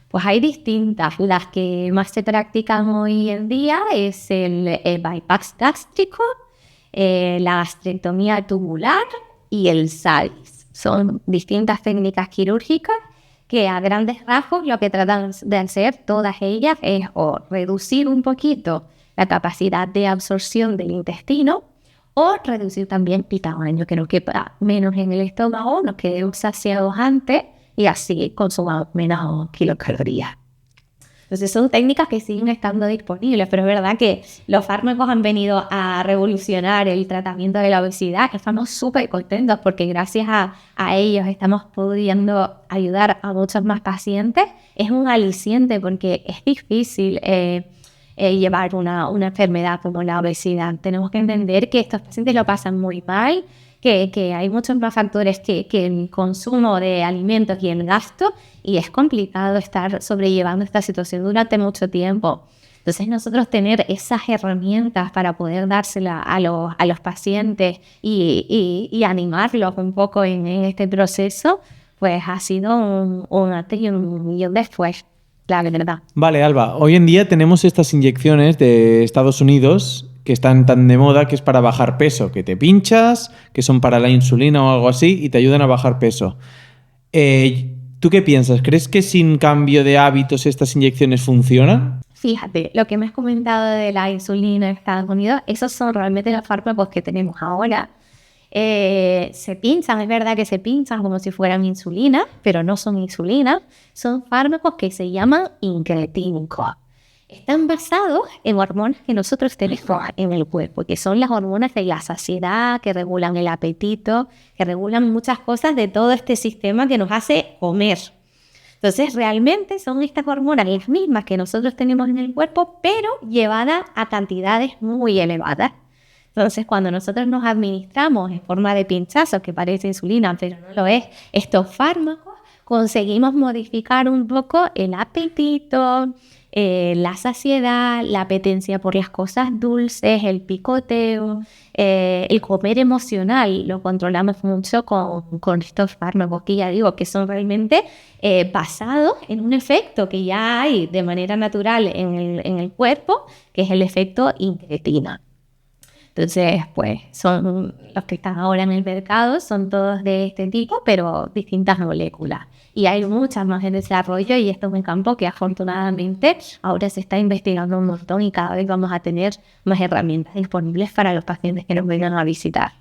Pues hay distintas. Las que más se practican hoy en día es el bypass gástrico, la gastrectomía tubular y el SALIS. Son distintas técnicas quirúrgicas que a grandes rasgos lo que tratan de hacer todas ellas es o reducir un poquito la capacidad de absorción del intestino o reducir también el tamaño, que nos quepa menos en el estómago, nos quedemos saciados antes y así consumamos menos kilocalorías. Entonces son técnicas que siguen estando disponibles, pero es verdad que los fármacos han venido a revolucionar el tratamiento de la obesidad. Estamos súper contentos porque gracias a ellos estamos pudiendo ayudar a muchos más pacientes. Es un aliciente porque es difícil llevar una enfermedad como la obesidad. Tenemos que entender que estos pacientes lo pasan muy mal, que hay muchos más factores que el consumo de alimentos y el gasto, y es complicado estar sobrellevando esta situación durante mucho tiempo. Entonces nosotros tener esas herramientas para poder dárselas a los pacientes y animarlos un poco en este proceso, pues ha sido un antes y un después, la verdad. Vale, Alba, hoy en día tenemos estas inyecciones de Estados Unidos que están tan de moda, que es para bajar peso, que te pinchas, que son para la insulina o algo así y te ayudan a bajar peso. ¿Tú qué piensas? ¿Crees que sin cambio de hábitos estas inyecciones funcionan? Fíjate, lo que me has comentado de la insulina en Estados Unidos, esos son realmente los fármacos que tenemos ahora. Se pinchan, es verdad que se pinchan como si fueran insulina, pero no son insulina, son fármacos que se llaman incretínicos. Están basados en hormonas que nosotros tenemos en el cuerpo, que son las hormonas de la saciedad, que regulan el apetito, que regulan muchas cosas de todo este sistema que nos hace comer. Entonces, realmente son estas hormonas las mismas que nosotros tenemos en el cuerpo, pero llevadas a cantidades muy elevadas. Entonces, cuando nosotros nos administramos en forma de pinchazos, que parece insulina, pero no lo es, estos fármacos, conseguimos modificar un poco el apetito, la saciedad, la apetencia por las cosas dulces, el picoteo, el comer emocional. Lo controlamos mucho con estos fármacos que ya digo que son realmente basados en un efecto que ya hay de manera natural en el cuerpo, que es el efecto incretina. Entonces, pues son los que están ahora en el mercado, son todos de este tipo, pero distintas moléculas. Y hay muchas más en desarrollo y esto es un campo que afortunadamente ahora se está investigando un montón y cada vez vamos a tener más herramientas disponibles para los pacientes que nos vengan a visitar.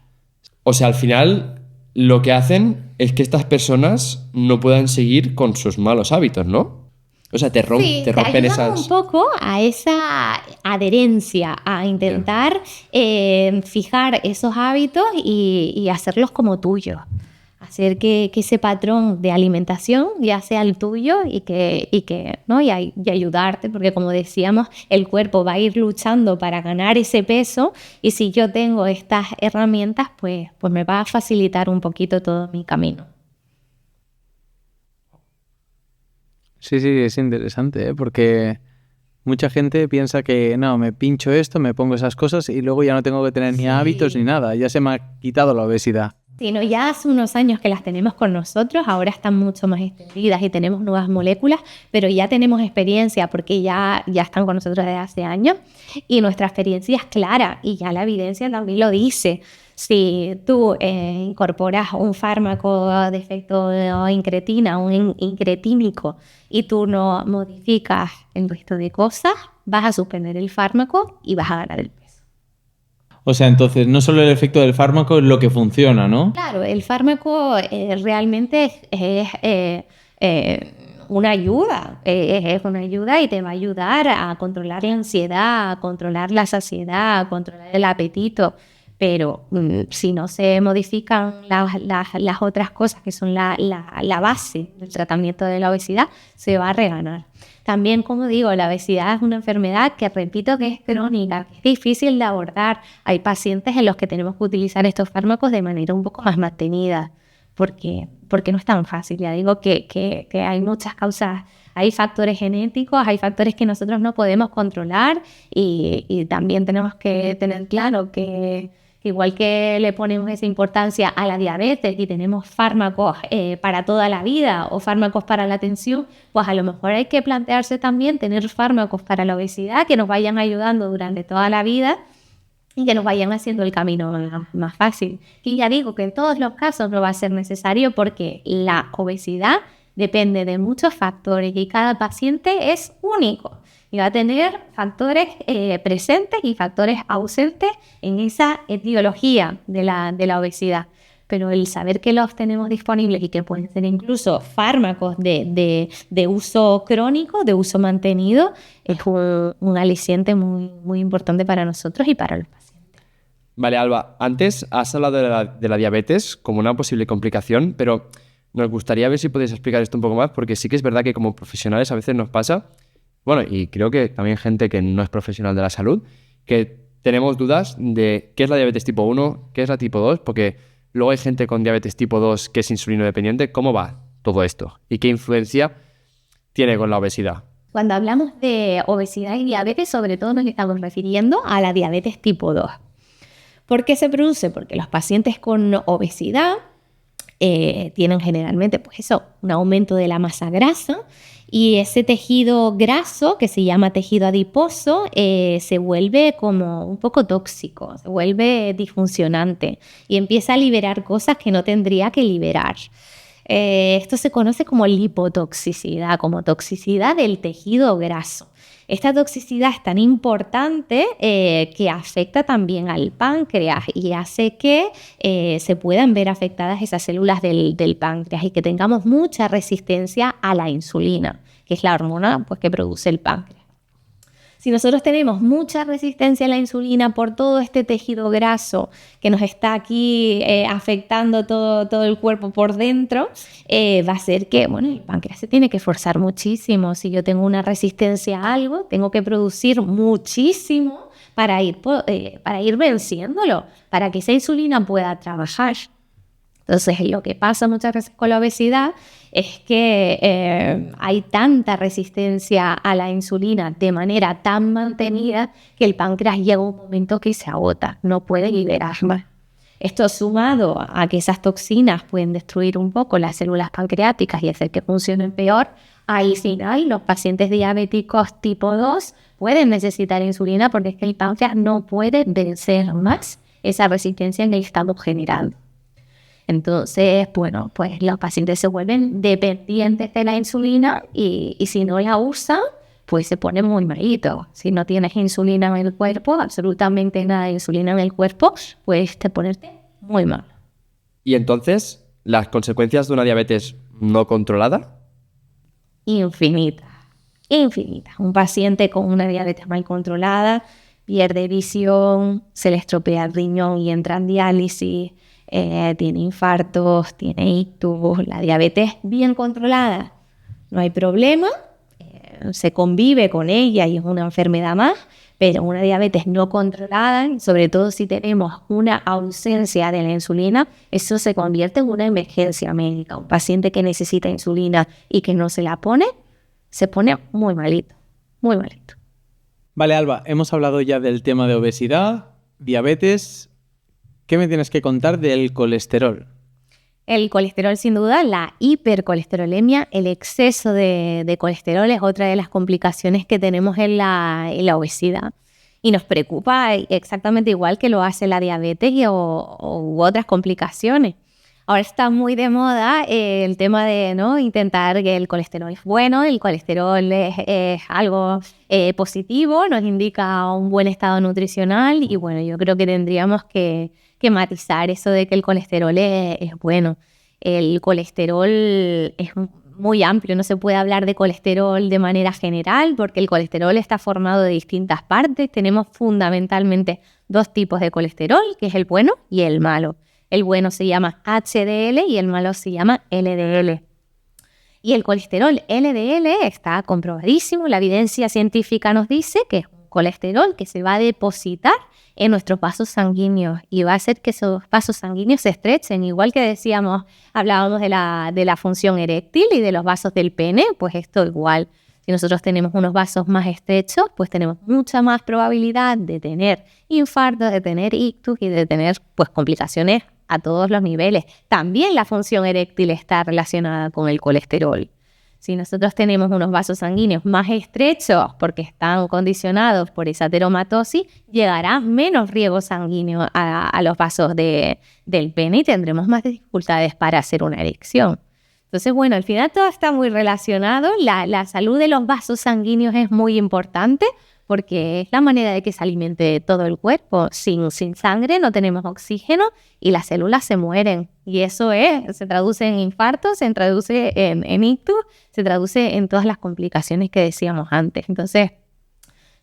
O sea, al final lo que hacen es que estas personas no puedan seguir con sus malos hábitos, ¿no? O sea, te rompen te ayudan esas... un poco a esa adherencia, a intentar fijar esos hábitos y hacerlos como tuyos. Hacer que ese patrón de alimentación ya sea el tuyo ¿no? y ayudarte, porque como decíamos, el cuerpo va a ir luchando para ganar ese peso y si yo tengo estas herramientas, pues me va a facilitar un poquito todo mi camino. Sí, es interesante, porque mucha gente piensa que no, me pincho esto, me pongo esas cosas y luego ya no tengo que tener ni hábitos ni nada, ya se me ha quitado la obesidad. Sí, no, ya hace unos años que las tenemos con nosotros, ahora están mucho más extendidas y tenemos nuevas moléculas, pero ya tenemos experiencia porque ya están con nosotros desde hace años y nuestra experiencia es clara y ya la evidencia también lo dice. Si tú incorporas un fármaco de efecto incretina, un incretínico, y tú no modificas el resto de cosas, vas a suspender el fármaco y vas a ganar el peso. O sea, entonces no solo el efecto del fármaco es lo que funciona, ¿no? Claro, el fármaco realmente es una ayuda, es una ayuda y te va a ayudar a controlar la ansiedad, a controlar la saciedad, a controlar el apetito. Pero si no se modifican las otras cosas que son la base del tratamiento de la obesidad, se va a reganar. También, como digo, la obesidad es una enfermedad que repito que es crónica, que es difícil de abordar. Hay pacientes en los que tenemos que utilizar estos fármacos de manera un poco más mantenida, porque no es tan fácil. Ya digo que hay muchas causas. Hay factores genéticos, hay factores que nosotros no podemos controlar y también tenemos que tener claro que igual que le ponemos esa importancia a la diabetes y tenemos fármacos para toda la vida o fármacos para la tensión, pues a lo mejor hay que plantearse también tener fármacos para la obesidad que nos vayan ayudando durante toda la vida y que nos vayan haciendo el camino más fácil. Y ya digo que en todos los casos no va a ser necesario porque la obesidad depende de muchos factores y cada paciente es único. Y va a tener factores presentes y factores ausentes en esa etiología de la obesidad. Pero el saber que los tenemos disponibles y que pueden ser incluso fármacos de uso crónico, de uso mantenido, es un aliciente muy, muy importante para nosotros y para los pacientes. Vale, Alba, antes has hablado de la diabetes como una posible complicación, pero nos gustaría ver si podéis explicar esto un poco más, porque sí que es verdad que como profesionales a veces nos pasa, bueno, y creo que también gente que no es profesional de la salud, que tenemos dudas de qué es la diabetes tipo 1, qué es la tipo 2, porque luego hay gente con diabetes tipo 2 que es insulino dependiente. ¿Cómo va todo esto? ¿Y qué influencia tiene con la obesidad? Cuando hablamos de obesidad y diabetes, sobre todo nos estamos refiriendo a la diabetes tipo 2. ¿Por qué se produce? Porque los pacientes con obesidad tienen generalmente, pues eso, un aumento de la masa grasa y ese tejido graso, que se llama tejido adiposo, se vuelve como un poco tóxico, se vuelve disfuncionante y empieza a liberar cosas que no tendría que liberar. Esto se conoce como lipotoxicidad, como toxicidad del tejido graso. Esta toxicidad es tan importante que afecta también al páncreas y hace que se puedan ver afectadas esas células del páncreas y que tengamos mucha resistencia a la insulina, que es la hormona pues, que produce el páncreas. Si nosotros tenemos mucha resistencia a la insulina por todo este tejido graso que nos está aquí afectando todo el cuerpo por dentro, va a ser que el páncreas se tiene que esforzar muchísimo. Si yo tengo una resistencia a algo, tengo que producir muchísimo para ir venciéndolo, para que esa insulina pueda trabajar. Entonces, lo que pasa muchas veces con la obesidad es que hay tanta resistencia a la insulina de manera tan mantenida que el páncreas llega a un momento que se agota, no puede liberar más. Esto sumado a que esas toxinas pueden destruir un poco las células pancreáticas y hacer que funcionen peor, al final los pacientes diabéticos tipo 2 pueden necesitar insulina porque es que el páncreas no puede vencer más esa resistencia que estamos generando. Entonces, bueno, pues los pacientes se vuelven dependientes de la insulina y si no la usan, pues se ponen muy malitos. Si no tienes insulina en el cuerpo, absolutamente nada de insulina en el cuerpo, puedes ponerte muy mal. Y entonces, ¿las consecuencias de una diabetes no controlada? Infinitas. Un paciente con una diabetes mal controlada pierde visión, se le estropea el riñón y entra en diálisis, tiene infartos, tiene ictus. La diabetes bien controlada, no hay problema, se convive con ella y es una enfermedad más, pero una diabetes no controlada, sobre todo si tenemos una ausencia de la insulina, eso se convierte en una emergencia médica. Un paciente que necesita insulina y que no se la pone, se pone muy malito, muy malito. Vale, Alba, hemos hablado ya del tema de obesidad, diabetes. ¿Qué me tienes que contar del colesterol? El colesterol, sin duda, la hipercolesterolemia, el exceso de colesterol es otra de las complicaciones que tenemos en la obesidad. Y nos preocupa exactamente igual que lo hace la diabetes u otras complicaciones. Ahora está muy de moda el tema de intentar que el colesterol es bueno, el colesterol es algo positivo, nos indica un buen estado nutricional y bueno, yo creo que tendríamos que matizar eso de que el colesterol es bueno. El colesterol es muy amplio, no se puede hablar de colesterol de manera general porque el colesterol está formado de distintas partes. Tenemos fundamentalmente dos tipos de colesterol, que es el bueno y el malo. El bueno se llama HDL y el malo se llama LDL. Y el colesterol LDL está comprobadísimo, la evidencia científica nos dice que es un colesterol que se va a depositar en nuestros vasos sanguíneos y va a hacer que esos vasos sanguíneos se estrechen. Igual que hablábamos de la función eréctil y de los vasos del pene, pues esto igual. Si nosotros tenemos unos vasos más estrechos, pues tenemos mucha más probabilidad de tener infartos, de tener ictus y de tener pues complicaciones a todos los niveles. También la función eréctil está relacionada con el colesterol. Si nosotros tenemos unos vasos sanguíneos más estrechos porque están condicionados por esa ateromatosis, llegará menos riego sanguíneo a los vasos del pene y tendremos más dificultades para hacer una erección. Entonces, bueno, al final todo está muy relacionado. La salud de los vasos sanguíneos es muy importante porque es la manera de que se alimente todo el cuerpo. Sin sangre no tenemos oxígeno y las células se mueren. Y eso se traduce en infartos, se traduce en ictus, se traduce en todas las complicaciones que decíamos antes. Entonces,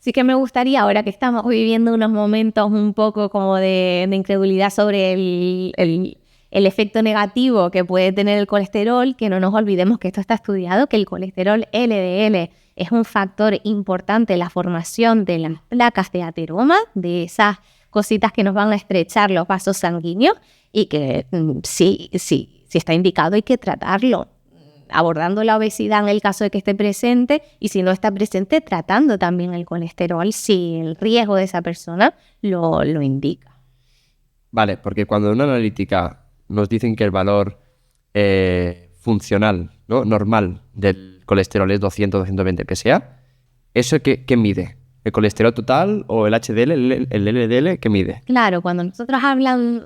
sí que me gustaría, ahora que estamos viviendo unos momentos un poco como de incredulidad sobre el efecto negativo que puede tener el colesterol, que no nos olvidemos que esto está estudiado, que el colesterol LDL es un factor importante en la formación de las placas de ateroma, de esas cositas que nos van a estrechar los vasos sanguíneos y que sí está indicado hay que tratarlo, abordando la obesidad en el caso de que esté presente y si no está presente, tratando también el colesterol si el riesgo de esa persona lo indica. Vale, porque cuando en una analítica nos dicen que el valor funcional, ¿no?, normal del colesterol es 200, 220, que sea, ¿eso qué mide? ¿El colesterol total o el HDL, el LDL, qué mide? Claro, cuando nosotros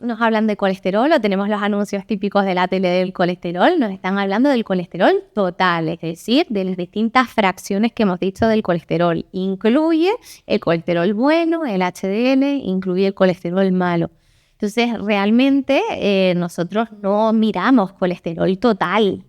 nos hablan de colesterol o tenemos los anuncios típicos de la tele del colesterol, nos están hablando del colesterol total, es decir, de las distintas fracciones que hemos dicho del colesterol. Incluye el colesterol bueno, el HDL, incluye el colesterol malo. Entonces, realmente nosotros no miramos colesterol total.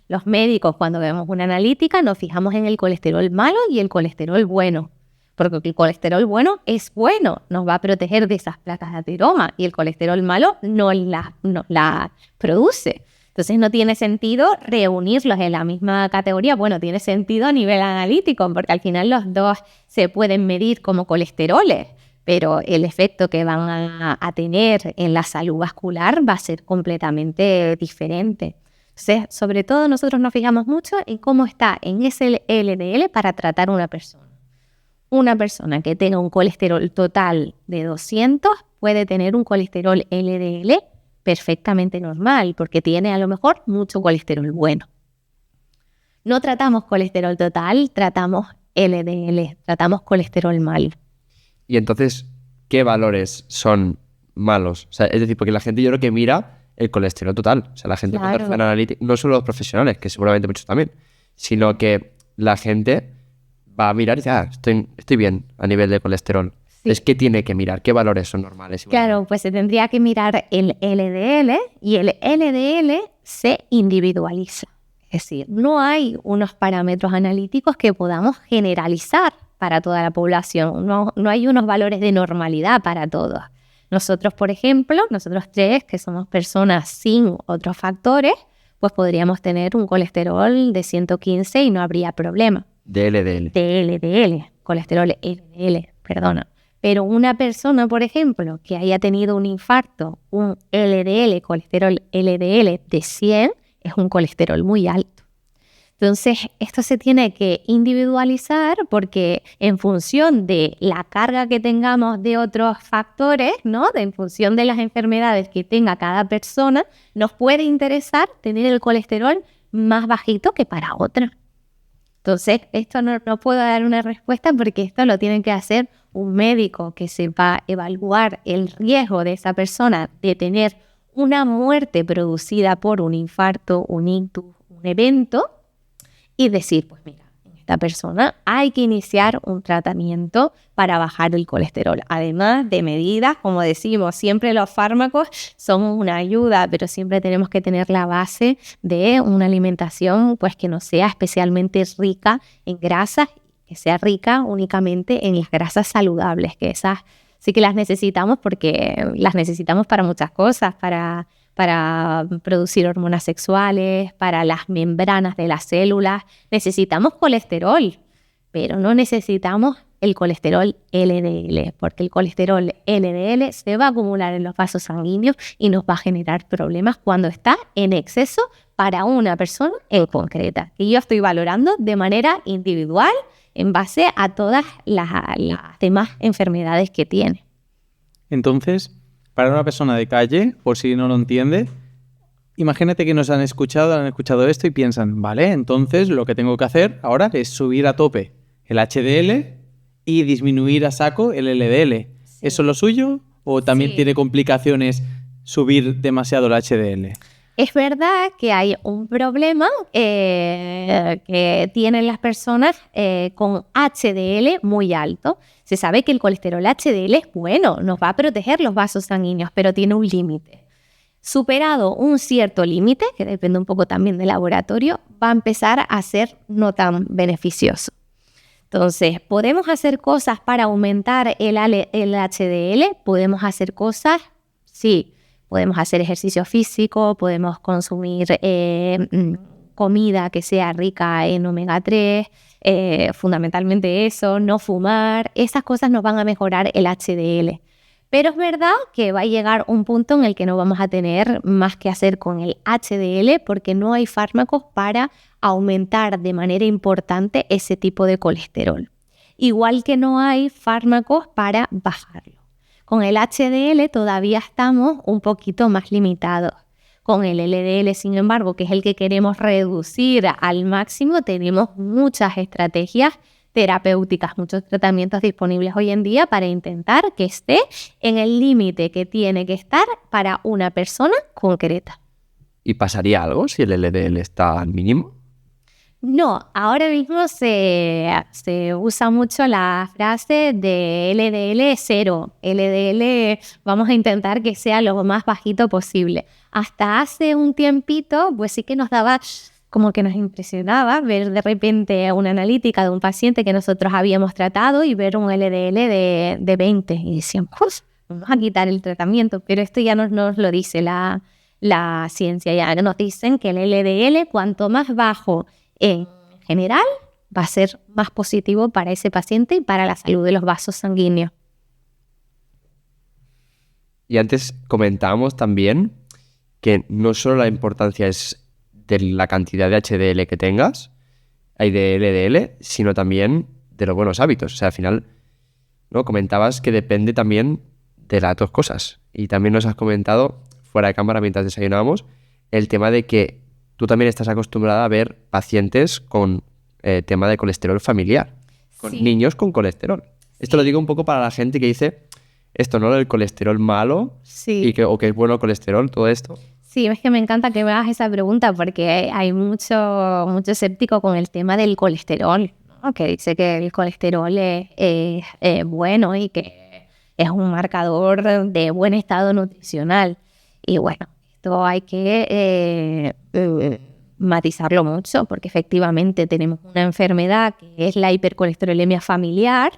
Los médicos, cuando vemos una analítica, nos fijamos en el colesterol malo y el colesterol bueno. Porque el colesterol bueno es bueno, nos va a proteger de esas placas de ateroma y el colesterol malo no la produce. Entonces, no tiene sentido reunirlos en la misma categoría. Bueno, tiene sentido a nivel analítico, porque al final los dos se pueden medir como colesteroles. pero el efecto que van a tener en la salud vascular va a ser completamente diferente. Entonces, sobre todo nosotros nos fijamos mucho en cómo está en ese LDL para tratar a una persona. Una persona que tenga un colesterol total de 200 puede tener un colesterol LDL perfectamente normal, porque tiene a lo mejor mucho colesterol bueno. No tratamos colesterol total, tratamos LDL, tratamos colesterol mal. Y entonces, ¿qué valores son malos? O sea, es decir, porque la gente yo creo que mira el colesterol total. O sea, la gente Claro. cuando hace una analítica, no solo los profesionales, que seguramente muchos también, sino que la gente va a mirar y dice, estoy bien a nivel de colesterol. Sí. Entonces, ¿qué tiene que mirar? ¿Qué valores son normales? Claro, pues se tendría que mirar el LDL y el LDL se individualiza. Es decir, no hay unos parámetros analíticos que podamos generalizar para toda la población. No hay unos valores de normalidad para todos. Nosotros, por ejemplo, nosotros tres, que somos personas sin otros factores, pues podríamos tener un colesterol de 115 y no habría problema. De LDL. De LDL, colesterol LDL, perdona. Pero una persona, por ejemplo, que haya tenido un infarto, un LDL, colesterol LDL de 100, es un colesterol muy alto. Entonces, esto se tiene que individualizar porque en función de la carga que tengamos de otros factores, ¿no? En función de las enfermedades que tenga cada persona, nos puede interesar tener el colesterol más bajito que para otra. Entonces, esto no puedo dar una respuesta porque esto lo tiene que hacer un médico que sepa evaluar el riesgo de esa persona de tener una muerte producida por un infarto, un ictus, un evento, y decir, pues mira, en esta persona hay que iniciar un tratamiento para bajar el colesterol. Además de medidas, como decimos, siempre los fármacos son una ayuda, pero siempre tenemos que tener la base de una alimentación pues que no sea especialmente rica en grasas, que sea rica únicamente en las grasas saludables, que esas sí que las necesitamos porque las necesitamos para muchas cosas, para producir hormonas sexuales, para las membranas de las células. Necesitamos colesterol, pero no necesitamos el colesterol LDL, porque el colesterol LDL se va a acumular en los vasos sanguíneos y nos va a generar problemas cuando está en exceso para una persona en concreta, que yo estoy valorando de manera individual en base a todas las demás enfermedades que tiene. Entonces, para una persona de calle, por si no lo entiende, imagínate que nos han escuchado esto y piensan, vale, entonces lo que tengo que hacer ahora es subir a tope el HDL y disminuir a saco el LDL. Sí. ¿Eso es lo suyo o también tiene complicaciones subir demasiado el HDL? Es verdad que hay un problema que tienen las personas con HDL muy alto. Se sabe que el colesterol HDL es bueno, nos va a proteger los vasos sanguíneos, pero tiene un límite. Superado un cierto límite, que depende un poco también del laboratorio, va a empezar a ser no tan beneficioso. Entonces, ¿podemos hacer cosas para aumentar el HDL? ¿Podemos hacer cosas? Sí. Podemos hacer ejercicio físico, podemos consumir comida que sea rica en omega 3, fundamentalmente eso, no fumar. Esas cosas nos van a mejorar el HDL. Pero es verdad que va a llegar un punto en el que no vamos a tener más que hacer con el HDL porque no hay fármacos para aumentar de manera importante ese tipo de colesterol. Igual que no hay fármacos para bajarlo. Con el HDL todavía estamos un poquito más limitados. Con el LDL, sin embargo, que es el que queremos reducir al máximo, tenemos muchas estrategias terapéuticas, muchos tratamientos disponibles hoy en día para intentar que esté en el límite que tiene que estar para una persona concreta. ¿Y pasaría algo si el LDL está al mínimo? No, ahora mismo se usa mucho la frase de LDL 0. LDL vamos a intentar que sea lo más bajito posible. Hasta hace un tiempito, pues sí que nos daba, como que nos impresionaba ver de repente una analítica de un paciente que nosotros habíamos tratado y ver un LDL de 20. Y decíamos, pues vamos a quitar el tratamiento, pero esto ya nos lo dice la ciencia. Ya nos dicen que el LDL, cuanto más bajo en general, va a ser más positivo para ese paciente y para la salud de los vasos sanguíneos. Y antes comentábamos también que no solo la importancia es de la cantidad de HDL que tengas, hay de LDL, sino también de los buenos hábitos. O sea, al final, ¿no? Comentabas que depende también de las dos cosas. Y también nos has comentado, fuera de cámara mientras desayunábamos, el tema de que tú también estás acostumbrada a ver pacientes con tema de colesterol familiar, con Sí. niños con colesterol. Esto lo digo un poco para la gente que dice esto, ¿no? El colesterol malo Sí. o que es bueno el colesterol, todo esto. Sí, es que me encanta que me hagas esa pregunta porque hay mucho escéptico con el tema del colesterol, ¿no? Que dice que el colesterol es bueno y que es un marcador de buen estado nutricional. Y bueno, esto hay que matizarlo mucho porque efectivamente tenemos una enfermedad que es la hipercolesterolemia familiar,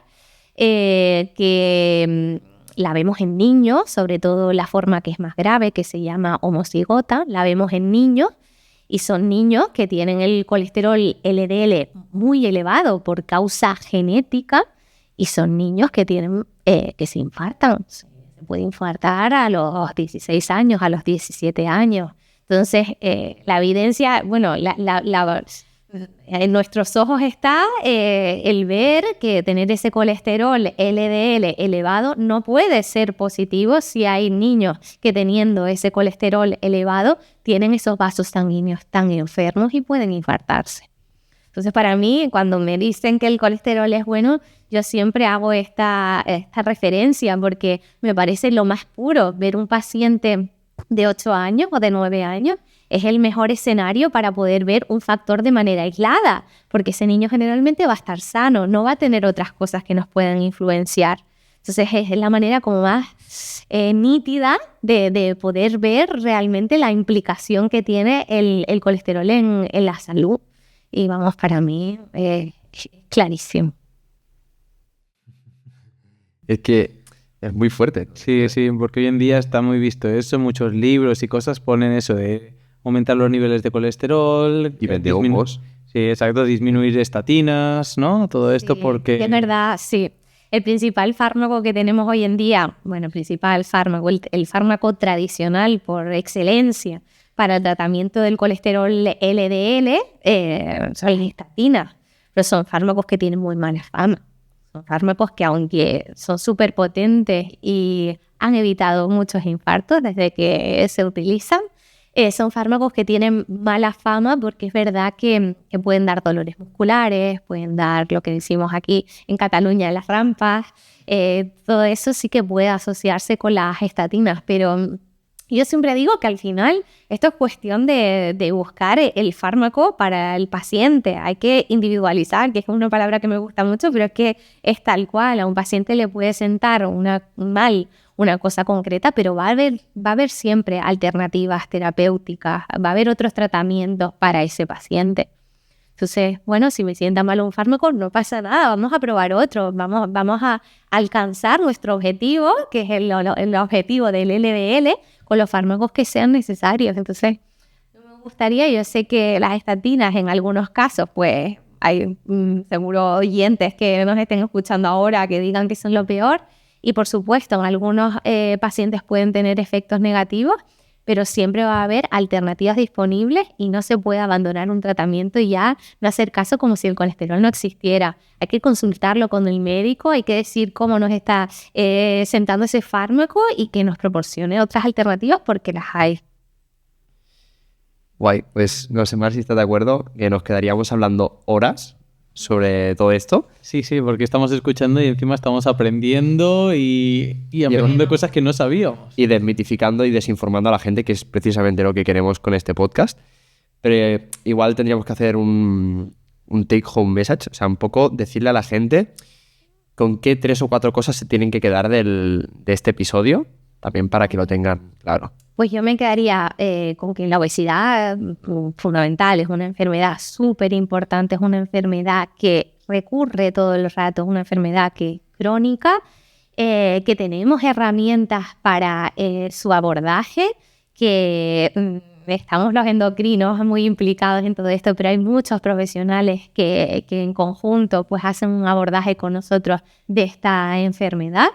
que la vemos en niños, sobre todo la forma que es más grave, que se llama homocigota, la vemos en niños y son niños que tienen el colesterol LDL muy elevado por causa genética y son niños que tienen que se infartan. Se puede infartar a los 16 años, a los 17 años. Entonces, la evidencia, bueno, en nuestros ojos está el ver que tener ese colesterol LDL elevado no puede ser positivo si hay niños que teniendo ese colesterol elevado tienen esos vasos sanguíneos tan enfermos y pueden infartarse. Entonces, para mí, cuando me dicen que el colesterol es bueno, yo siempre hago esta referencia porque me parece lo más puro ver un paciente de 8 años o de 9 años. Es el mejor escenario para poder ver un factor de manera aislada, porque ese niño generalmente va a estar sano, no va a tener otras cosas que nos puedan influenciar. Entonces es la manera como más nítida de poder ver realmente la implicación que tiene el colesterol en la salud. Y vamos, para mí clarísimo. Es que es muy fuerte. Sí, sí, porque hoy en día está muy visto eso, muchos libros y cosas ponen eso de aumentar los niveles de colesterol. Y vende hongos. Sí, exacto, disminuir estatinas, ¿no? Todo esto Sí, porque... es verdad, sí. El principal fármaco que tenemos hoy en día, bueno, el principal fármaco, el fármaco tradicional por excelencia para el tratamiento del colesterol LDL son las estatinas, pero son fármacos que tienen muy mala fama. Son fármacos que aunque son súper potentes y han evitado muchos infartos desde que se utilizan, son fármacos que tienen mala fama porque es verdad que pueden dar dolores musculares, pueden dar lo que decimos aquí en Cataluña, las rampas, todo eso sí que puede asociarse con las estatinas, pero yo siempre digo que al final esto es cuestión de buscar el fármaco para el paciente. Hay que individualizar, que es una palabra que me gusta mucho, pero es que es tal cual. A un paciente le puede sentar mal una cosa concreta, pero va a haber siempre alternativas terapéuticas, va a haber otros tratamientos para ese paciente. Entonces, bueno, si me sienta mal un fármaco, no pasa nada, vamos a probar otro, vamos a alcanzar nuestro objetivo, que es el objetivo del LDL, con los fármacos que sean necesarios. Entonces, me gustaría, yo sé que las estatinas en algunos casos, pues hay seguro oyentes que nos estén escuchando ahora que digan que son lo peor, y por supuesto, en algunos pacientes pueden tener efectos negativos, pero siempre va a haber alternativas disponibles y no se puede abandonar un tratamiento y ya no hacer caso como si el colesterol no existiera. Hay que consultarlo con el médico, hay que decir cómo nos está sentando ese fármaco y que nos proporcione otras alternativas porque las hay. Guay, pues no sé más si estás de acuerdo, que nos quedaríamos hablando horas sobre todo esto. Sí, sí, porque estamos escuchando y encima estamos aprendiendo y aprendiendo cosas que no sabíamos. Y desmitificando y desinformando a la gente, que es precisamente lo que queremos con este podcast. Pero igual tendríamos que hacer un take home message, o sea, un poco decirle a la gente con qué 3 o 4 cosas se tienen que quedar de este episodio, también para que lo tengan claro. Pues yo me quedaría con que la obesidad fundamental, es una enfermedad súper importante, es una enfermedad que recurre todo el rato, es una enfermedad que es crónica, que tenemos herramientas para su abordaje, que estamos los endocrinos muy implicados en todo esto, pero hay muchos profesionales que en conjunto pues hacen un abordaje con nosotros de esta enfermedad.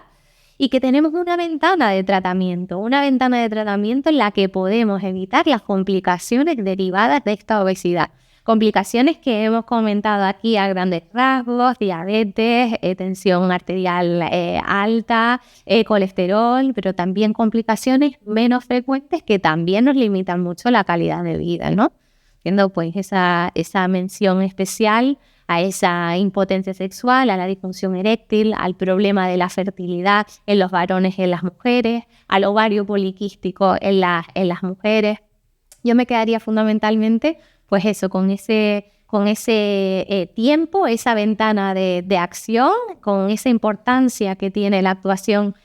y que tenemos una ventana de tratamiento en la que podemos evitar las complicaciones derivadas de esta obesidad. Complicaciones que hemos comentado aquí a grandes rasgos: diabetes, tensión arterial alta, colesterol, pero también complicaciones menos frecuentes que también nos limitan mucho la calidad de vida, ¿no? Siendo pues esa mención especial a esa impotencia sexual, a la disfunción eréctil, al problema de la fertilidad en los varones y en las mujeres, al ovario poliquístico en las mujeres. Yo me quedaría fundamentalmente pues eso, con ese tiempo, esa ventana de acción, con esa importancia que tiene la actuación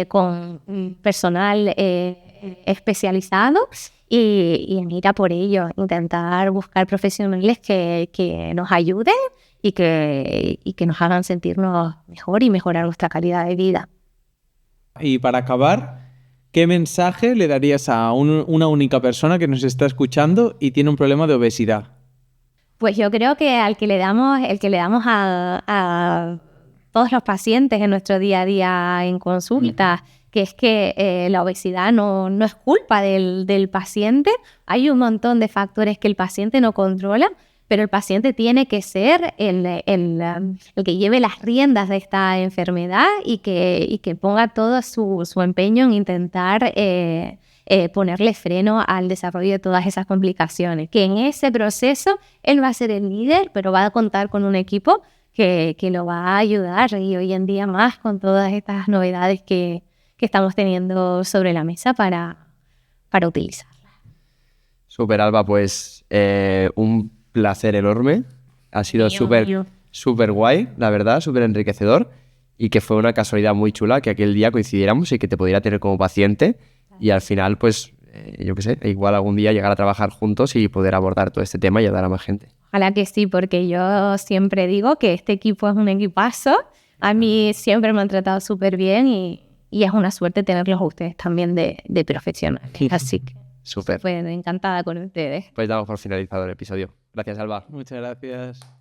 con personal especializado y en ir a por ello, intentar buscar profesionales que nos ayuden y que nos hagan sentirnos mejor y mejorar nuestra calidad de vida. Y para acabar, ¿qué mensaje le darías a una única persona que nos está escuchando y tiene un problema de obesidad? Pues yo creo que el que le damos a todos los pacientes en nuestro día a día en consulta, que es que la obesidad no es culpa del paciente. Hay un montón de factores que el paciente no controla, pero el paciente tiene que ser el que lleve las riendas de esta enfermedad y que ponga todo su empeño en intentar ponerle freno al desarrollo de todas esas complicaciones. Que en ese proceso él va a ser el líder, pero va a contar con un equipo que lo va a ayudar, y hoy en día más con todas estas novedades que estamos teniendo sobre la mesa para utilizarlas. Súper, Alba, pues un placer enorme. Ha sido súper guay, la verdad, súper enriquecedor, y que fue una casualidad muy chula que aquel día coincidiéramos y que te pudiera tener como paciente y al final, pues, yo qué sé, igual algún día llegar a trabajar juntos y poder abordar todo este tema y ayudar a más gente. Ojalá que sí, porque yo siempre digo que este equipo es un equipazo. A mí siempre me han tratado súper bien y es una suerte tenerlos a ustedes también de profesionales. Así que súper encantada con ustedes. Pues damos por finalizado el episodio. Gracias, Alba. Muchas gracias.